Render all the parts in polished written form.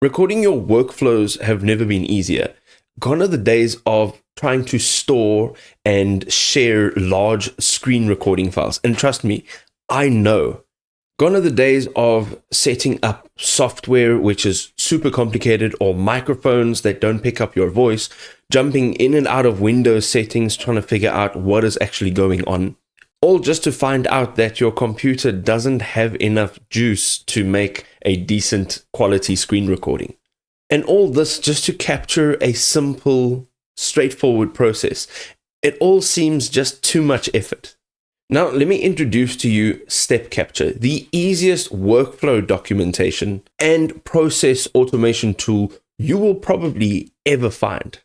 Recording your workflows have never been easier. Gone are the days of trying to store and share large screen recording files. And trust me, I know. Gone are the days of setting up software which is super complicated, or microphones that don't pick up your voice, jumping in and out of Windows settings, trying to figure out what is actually going on. All just to find out that your computer doesn't have enough juice to make a decent quality screen recording. And all this just to capture a simple, straightforward process. It all seems just too much effort. Now, let me introduce to you StepCapture, the easiest workflow documentation and process automation tool you will probably ever find.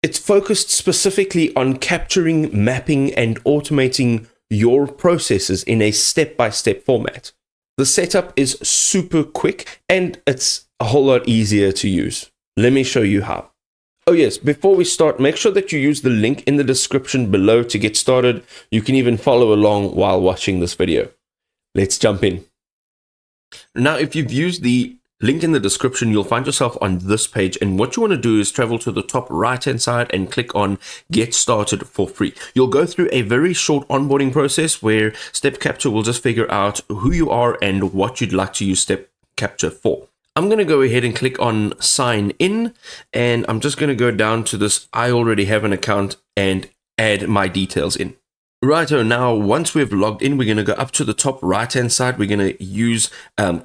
It's focused specifically on capturing, mapping, and automating your processes in a step-by-step format. The setup is super quick and it's a whole lot easier to use. Let me show you how. Oh yes, before we start, make sure that you use the link in the description below to get started. You can even follow along while watching this video. Let's jump in. Now, if you've used the link in the description, you'll find yourself on this page, and what you want to do is travel to the top right hand side and click on Get Started for free. You'll go through a very short onboarding process where StepCapture will just figure out who you are and what you'd like to use StepCapture for. I'm going to go ahead and click on Sign In, and I'm just going to go down to this I already have an account and add my details in. Righto, now once we've logged in, we're going to go up to the top right hand side. We're going to use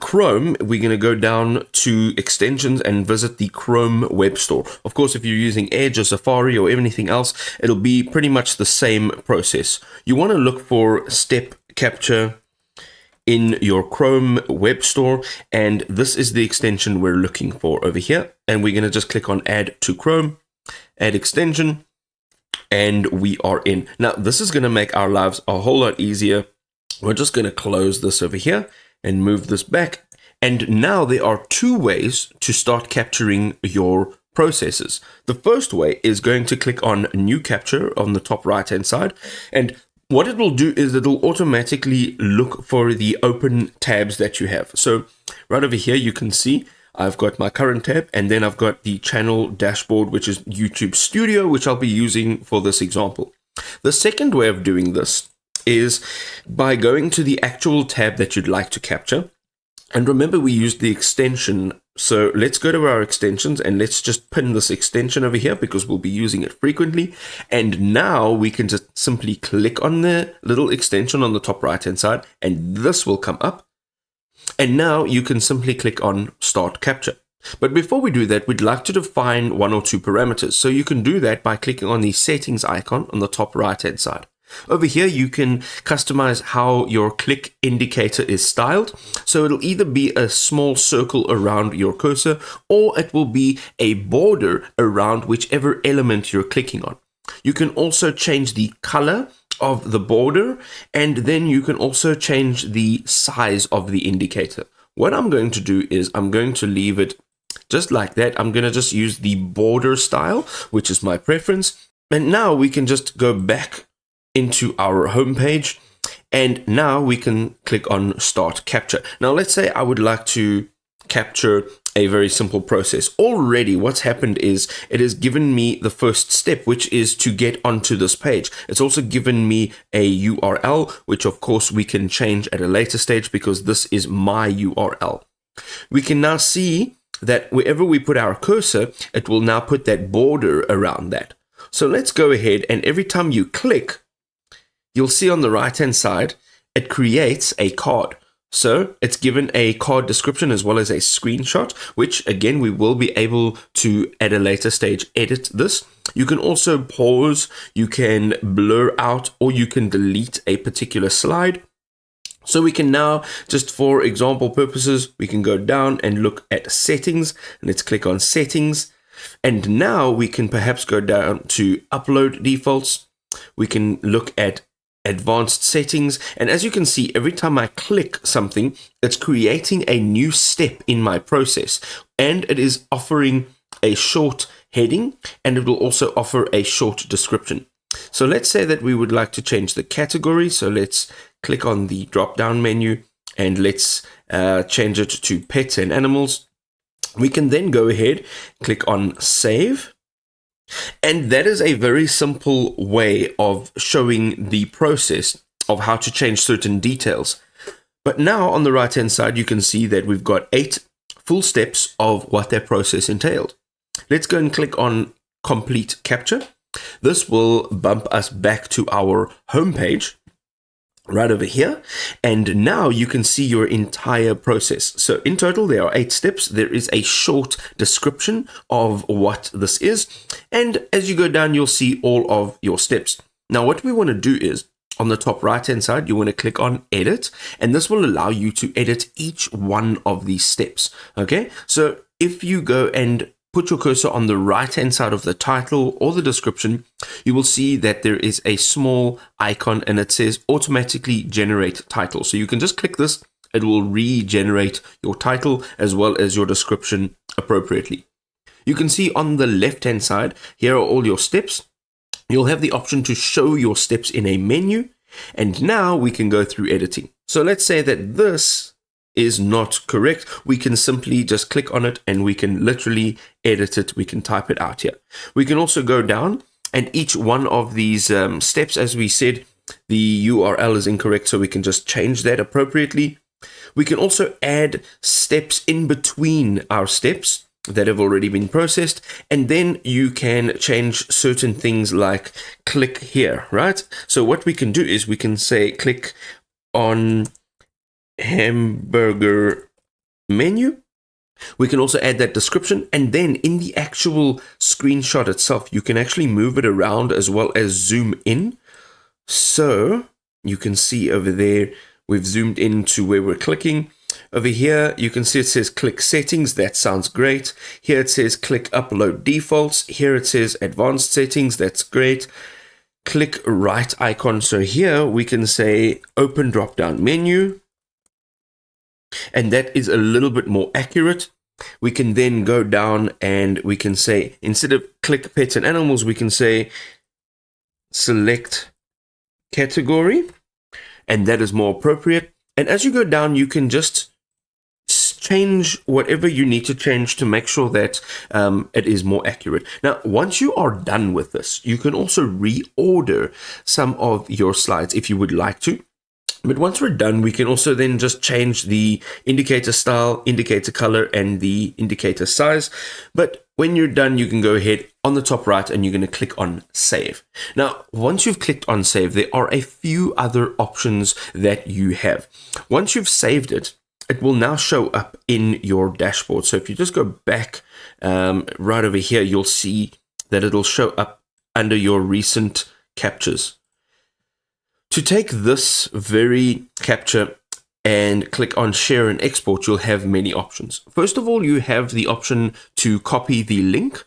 Chrome. We're going to go down to extensions and visit the Chrome web store. Of course, if you're using Edge or Safari or anything else, it'll be pretty much the same process. You want to look for StepCapture in your Chrome web store, and this is the extension we're looking for over here. And we're going to just click on Add to Chrome, Add Extension, and we are in. Now, this is going to make our lives a whole lot easier. We're just going to close this over here and move this back. And now there are two ways to start capturing your processes. The first way is going to click on New Capture on the top right hand side, and what it will do is it'll automatically look for the open tabs that you have. So right over here, you can see I've got my current tab, and then I've got the channel dashboard, which is YouTube Studio, which I'll be using for this example. The second way of doing this is by going to the actual tab that you'd like to capture. And remember, we used the extension. So let's go to our extensions and let's just pin this extension over here because we'll be using it frequently. And now we can just simply click on the little extension on the top right hand side, and this will come up. And now you can simply click on Start Capture. But before we do that, we'd like to define one or two parameters. So you can do that by clicking on the settings icon on the top right hand side. Over here, you can customize how your click indicator is styled. So it'll either be a small circle around your cursor, or it will be a border around whichever element you're clicking on. You can also change the color of the border, and then you can also change the size of the indicator. What I'm going to do is I'm going to leave it just like that. I'm going to just use the border style, which is my preference. And now we can just go back into our home page, and now we can click on Start Capture. Now let's say I would like to capture a very simple process. Already what's happened is it has given me the first step, which is to get onto this page. It's also given me a URL, which of course we can change at a later stage because this is my URL. We can now see that wherever we put our cursor, it will now put that border around that. So let's go ahead, and every time you click, you'll see on the right hand side, it creates a card. So it's given a card description as well as a screenshot, which again, we will be able to at a later stage edit this. You can also pause, you can blur out, or you can delete a particular slide. So we can now, just for example purposes, we can go down and look at settings, and let's click on settings. And now we can perhaps go down to upload defaults. We can look at advanced settings, and as you can see, every time I click something, it's creating a new step in my process, and it is offering a short heading, and it will also offer a short description. So let's say that we would like to change the category. So let's click on the drop down menu and let's change it to pets and animals. We can then go ahead, click on save. And that is a very simple way of showing the process of how to change certain details. But now on the right hand side, you can see that we've got 8 full steps of what that process entailed. Let's go and click on complete capture. This will bump us back to our home page right over here. And now you can see your entire process. So in total, there are 8 steps. There is a short description of what this is. And as you go down, you'll see all of your steps. Now, what we want to do is on the top right hand side, you want to click on edit, and this will allow you to edit each one of these steps. Okay. So if you go and put your cursor on the right hand side of the title or the description, you will see that there is a small icon and it says automatically generate title. So you can just click this, it will regenerate your title as well as your description appropriately. You can see on the left hand side, here are all your steps. You'll have the option to show your steps in a menu, and now we can go through editing. So let's say that this is not correct. We can simply just click on it and we can literally edit it. We can type it out here. We can also go down, and each one of these steps, as we said, the URL is incorrect, so we can just change that appropriately. We can also add steps in between our steps that have already been processed, and then you can change certain things like click here, right? So what we can do is we can say click on hamburger menu. We can also add that description, and then in the actual screenshot itself, you can actually move it around as well as zoom in. So you can see over there, we've zoomed into where we're clicking. Over here, you can see it says click settings. That sounds great. Here it says click upload defaults. Here it says advanced settings. That's great. Click right icon. So here we can say open drop down menu. And that is a little bit more accurate. We can then go down and we can say, instead of click pets and animals, we can say select category. And that is more appropriate. And as you go down, you can just change whatever you need to change to make sure that it is more accurate. Now, once you are done with this, you can also reorder some of your slides if you would like to. But once we're done, we can also then just change the indicator style, indicator color, and the indicator size. But when you're done, you can go ahead on the top right and you're going to click on save. Now, once you've clicked on save, there are a few other options that you have. Once you've saved it, it will now show up in your dashboard. So if you just go back right over here, you'll see that it'll show up under your recent captures. To take this very capture and click on share and export, you'll have many options. First of all, you have the option to copy the link,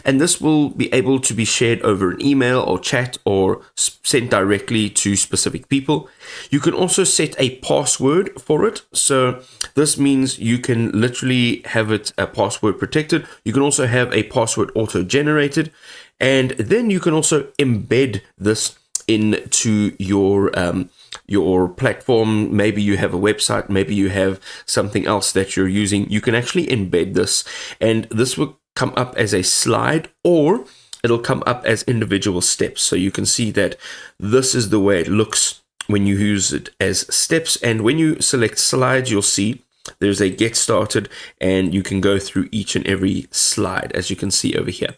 and this will be able to be shared over an email or chat or sent directly to specific people. You can also set a password for it. So this means you can literally have it password protected. You can also have a password auto-generated, and then you can also embed this into your platform. Maybe you have a website, maybe you have something else that you're using. You can actually embed this, and this will come up as a slide, or it'll come up as individual steps. So you can see that this is the way it looks when you use it as steps. And when you select slides, you'll see there's a get started, and you can go through each and every slide, as you can see over here.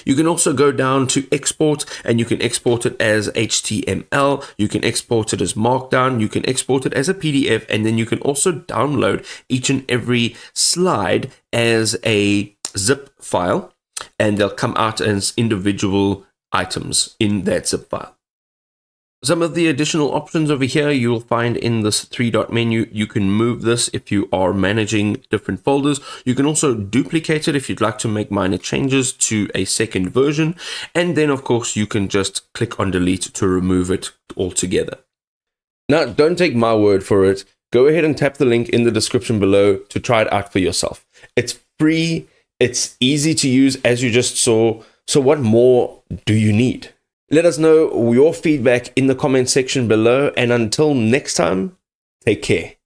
You can also go down to export, and you can export it as HTML. You can export it as Markdown. You can export it as a PDF, and then you can also download each and every slide as a zip file, and they'll come out as individual items in that zip file. Some of the additional options over here you'll find in this 3-dot menu. You can move this if you are managing different folders. You can also duplicate it if you'd like to make minor changes to a second version. And then, of course, you can just click on delete to remove it altogether. Now, don't take my word for it. Go ahead and tap the link in the description below to try it out for yourself. It's free. It's easy to use, as you just saw. So what more do you need? Let us know your feedback in the comment section below, and until next time, take care.